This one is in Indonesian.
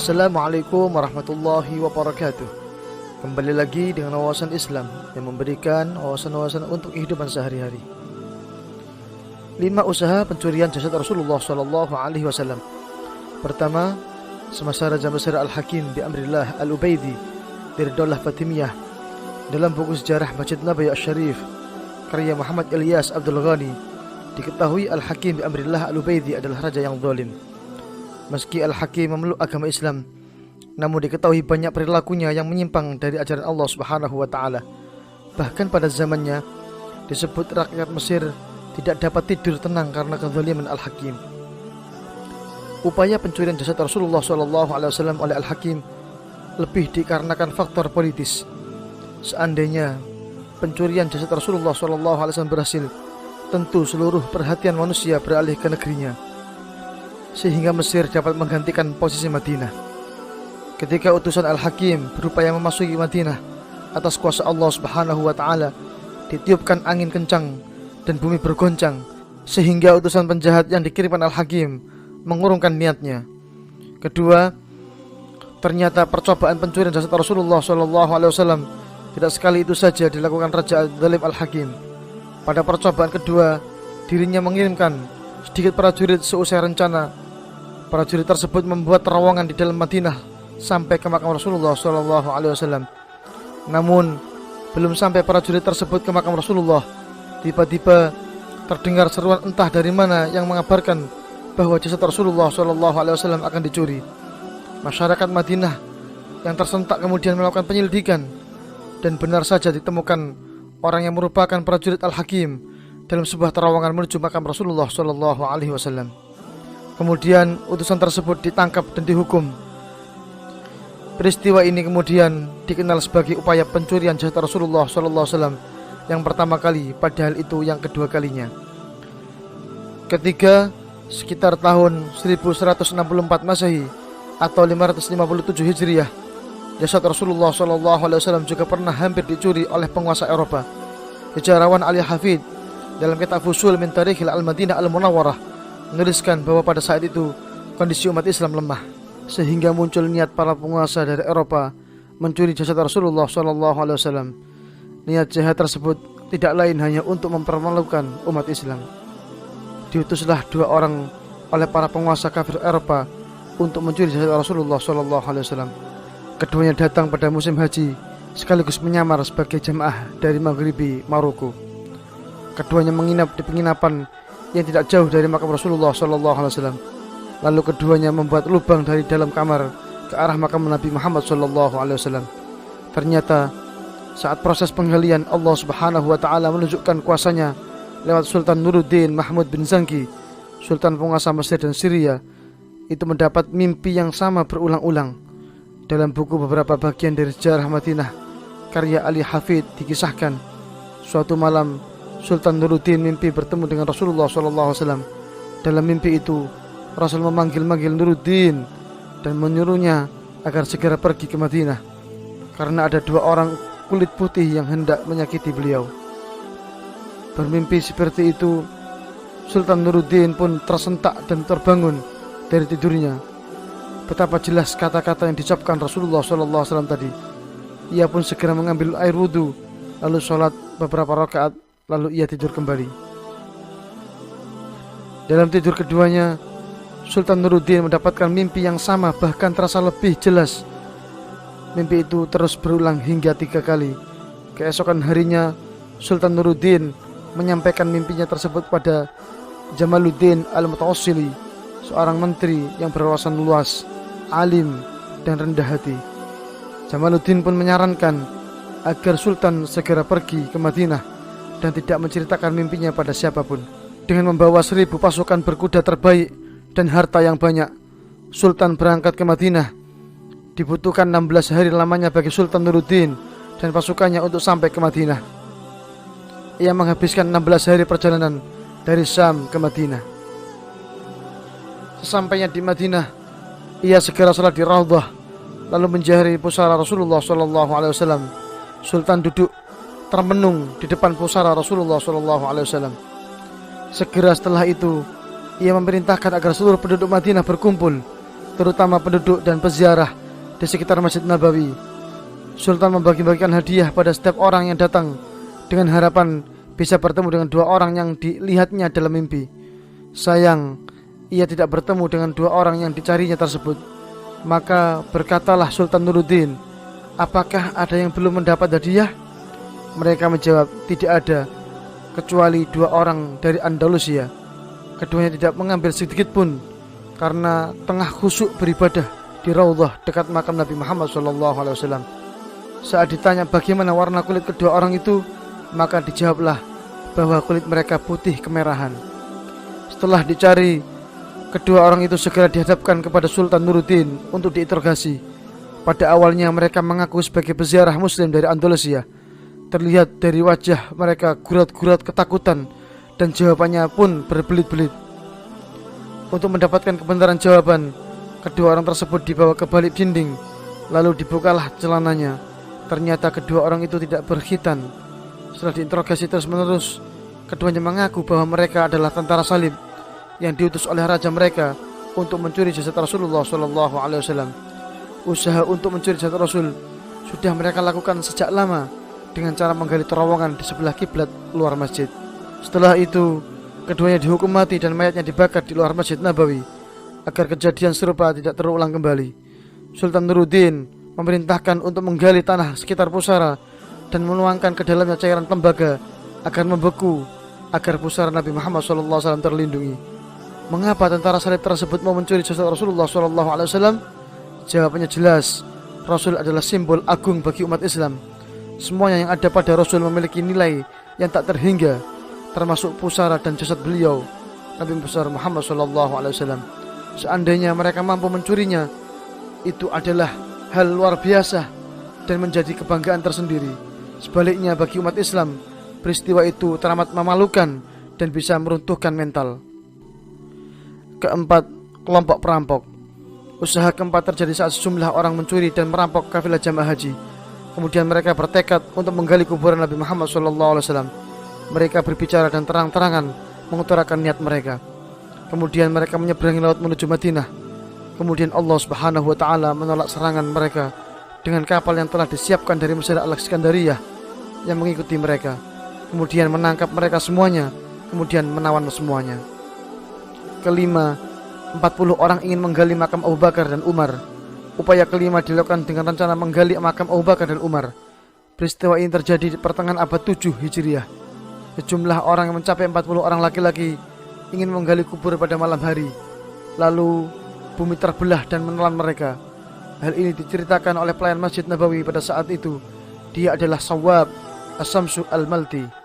Assalamualaikum warahmatullahi wabarakatuh. Kembali lagi dengan wawasan Islam yang memberikan wawasan-wawasan untuk kehidupan sehari-hari. 5 usaha pencurian jasad Rasulullah SAW. Pertama, semasa Raja Mesir Al-Hakim bi Amrillah Al-Ubaidi dari Daulah Fatimiyah. Dalam buku sejarah Masjid Nabawi Asy-Syarif karya Muhammad Ilyas Abdul Ghani, diketahui Al-Hakim bi Amrillah Al-Ubaidi adalah raja yang zalim. Meski Al-Hakim memeluk agama Islam, namun diketahui banyak perilakunya yang menyimpang dari ajaran Allah Subhanahu wa taala. Bahkan pada zamannya disebut rakyat Mesir tidak dapat tidur tenang karena kezaliman Al-Hakim. Upaya pencurian jasad Rasulullah SAW oleh Al-Hakim lebih dikarenakan faktor politis. Seandainya pencurian jasad Rasulullah SAW berhasil, tentu seluruh perhatian manusia beralih ke negerinya, sehingga Mesir dapat menggantikan posisi Madinah. Ketika utusan Al-Hakim berupaya memasuki Madinah atas kuasa Allah Subhanahu wa taala, ditiupkan angin kencang dan bumi bergoncang, sehingga utusan penjahat yang dikirimkan Al-Hakim mengurungkan niatnya. Kedua, ternyata percobaan pencurian jasad Rasulullah SAW tidak sekali itu saja dilakukan Raja Zalim Al-Hakim. Pada percobaan kedua, dirinya mengirimkan sedikit prajurit seusai rencana. Prajurit tersebut membuat terowongan di dalam Madinah sampai ke makam Rasulullah SAW. Namun belum sampai prajurit tersebut ke makam Rasulullah, tiba-tiba terdengar seruan entah dari mana yang mengabarkan bahwa jasad Rasulullah SAW akan dicuri. Masyarakat Madinah yang tersentak kemudian melakukan penyelidikan, dan benar saja ditemukan orang yang merupakan prajurit Al-Hakim dalam sebuah terowongan menuju makam Rasulullah SAW. Kemudian utusan tersebut ditangkap dan dihukum. Peristiwa ini kemudian dikenal sebagai upaya pencurian jasad Rasulullah SAW yang pertama kali, padahal itu yang kedua kalinya. Ketiga, sekitar tahun 1164 Masehi atau 557 Hijriah, jasad Rasulullah SAW juga pernah hampir dicuri oleh penguasa Eropa. Sejarawan Ali Hafid dalam kitab Fusul min Tarikhil Al-Madinah Al-Munawwarah menuliskan bahwa pada saat itu kondisi umat Islam lemah, sehingga muncul niat para penguasa dari Eropa mencuri jasad Rasulullah SAW. Niat jahat tersebut tidak lain hanya untuk mempermalukan umat Islam. Diutuslah 2 orang oleh para penguasa kafir Eropa untuk mencuri jasad Rasulullah SAW. Keduanya datang pada musim haji sekaligus menyamar sebagai jamaah dari Maghribi Maroko. Keduanya menginap di penginapan yang tidak jauh dari makam Rasulullah SAW. Lalu keduanya membuat lubang dari dalam kamar ke arah makam Nabi Muhammad SAW. Ternyata saat proses penggalian, Allah Subhanahu wa taala menunjukkan kuasanya lewat Sultan Nuruddin Mahmud bin Zangki, sultan penguasa Mesir dan Syria. Itu mendapat mimpi yang sama berulang-ulang. Dalam buku beberapa bagian dari sejarah Madinah karya Ali Hafid dikisahkan, suatu malam Sultan Nuruddin mimpi bertemu dengan Rasulullah SAW. Dalam mimpi itu, Rasul memanggil-manggil Nuruddin dan menyuruhnya agar segera pergi ke Madinah, karena ada 2 orang kulit putih yang hendak menyakiti beliau. Bermimpi seperti itu, Sultan Nuruddin pun tersentak dan terbangun dari tidurnya. Betapa jelas kata-kata yang diucapkan Rasulullah SAW tadi. Ia pun segera mengambil air wudhu, lalu sholat beberapa rakaat, lalu ia tidur kembali. Dalam tidur keduanya, Sultan Nuruddin mendapatkan mimpi yang sama, bahkan terasa lebih jelas. Mimpi itu terus berulang hingga 3 kali. Keesokan harinya, Sultan Nuruddin menyampaikan mimpinya tersebut pada Jamaluddin Al-Mutawassili, seorang menteri yang berwawasan luas, alim, dan rendah hati. Jamaluddin pun menyarankan agar Sultan segera pergi ke Madinah dan tidak menceritakan mimpinya pada siapapun. Dengan membawa 1000 pasukan berkuda terbaik dan harta yang banyak, Sultan berangkat ke Madinah. Dibutuhkan 16 hari lamanya bagi Sultan Nuruddin dan pasukannya untuk sampai ke Madinah. Ia menghabiskan 16 hari perjalanan dari Syam ke Madinah. Sesampainya di Madinah, ia segera sholat di Raudhah, lalu menjahari pusara Rasulullah SAW. Sultan duduk termenung di depan pusara Rasulullah SAW. Segera setelah itu, ia memerintahkan agar seluruh penduduk Madinah berkumpul terutama penduduk dan peziarah di sekitar Masjid Nabawi. Sultan membagi-bagikan hadiah pada setiap orang yang datang dengan harapan bisa bertemu dengan dua orang yang dilihatnya dalam mimpi. Sayang, ia tidak bertemu dengan dua orang yang dicarinya tersebut. Maka berkatalah Sultan Nuruddin, apakah ada yang belum mendapat hadiah? Mereka menjawab, tidak ada, kecuali dua orang dari Andalusia. Keduanya tidak mengambil sedikit pun karena tengah khusyuk beribadah di Raudhah dekat makam Nabi Muhammad SAW. Saat ditanya bagaimana warna kulit kedua orang itu, maka dijawablah bahwa kulit mereka putih kemerahan. Setelah dicari, kedua orang itu segera dihadapkan kepada Sultan Nuruddin untuk diinterogasi. Pada awalnya mereka mengaku sebagai peziarah muslim dari Andalusia. Terlihat dari wajah mereka gurat-gurat ketakutan dan jawabannya pun berbelit-belit. Untuk mendapatkan kebenaran jawaban, kedua orang tersebut dibawa ke balik dinding, lalu dibukalah celananya. Ternyata kedua orang itu tidak berkhitan. Setelah diinterogasi terus-menerus, keduanya mengaku bahwa mereka adalah tentara salib yang diutus oleh raja mereka untuk mencuri jasad Rasulullah SAW. Usaha untuk mencuri jasad Rasul sudah mereka lakukan sejak lama dengan cara menggali terowongan di sebelah kiblat luar masjid. Setelah itu, keduanya dihukum mati dan mayatnya dibakar di luar Masjid Nabawi agar kejadian serupa tidak terulang kembali. Sultan Nuruddin memerintahkan untuk menggali tanah sekitar pusara dan menuangkan ke dalamnya cairan tembaga agar membeku, agar pusara Nabi Muhammad SAW terlindungi. Mengapa tentara salib tersebut mau mencuri jasad Rasulullah SAW? Jawabannya jelas, Rasul adalah simbol agung bagi umat Islam. Semuanya yang ada pada Rasul memiliki nilai yang tak terhingga, termasuk pusara dan jasad beliau, Nabi besar Muhammad SAW. Seandainya mereka mampu mencurinya, itu adalah hal luar biasa dan menjadi kebanggaan tersendiri. Sebaliknya bagi umat Islam, peristiwa itu teramat memalukan dan bisa meruntuhkan mental. Keempat, kelompok perampok. Usaha keempat terjadi saat sejumlah orang mencuri dan merampok kafilah jamaah haji. Kemudian mereka bertekad untuk menggali kuburan Nabi Muhammad SAW. Mereka berbicara dan terang-terangan mengutarakan niat mereka. Kemudian mereka menyeberangi laut menuju Madinah. Kemudian Allah Subhanahu wa Ta'ala menolak serangan mereka dengan kapal yang telah disiapkan dari Mesir Al-Iskandariyah yang mengikuti mereka. Kemudian menangkap mereka semuanya, kemudian menawan semuanya. Kelima, 40 orang ingin menggali makam Abu Bakar dan Umar. Upaya kelima dilakukan dengan rencana menggali makam Abu Bakar dan Umar. Peristiwa ini terjadi di pertengahan abad 7 Hijriah. Sejumlah orang yang mencapai 40 orang laki-laki ingin menggali kubur pada malam hari. Lalu bumi terbelah dan menelan mereka. Hal ini diceritakan oleh pelayan Masjid Nabawi pada saat itu. Dia adalah Sawab As-Samsu Al-Malti.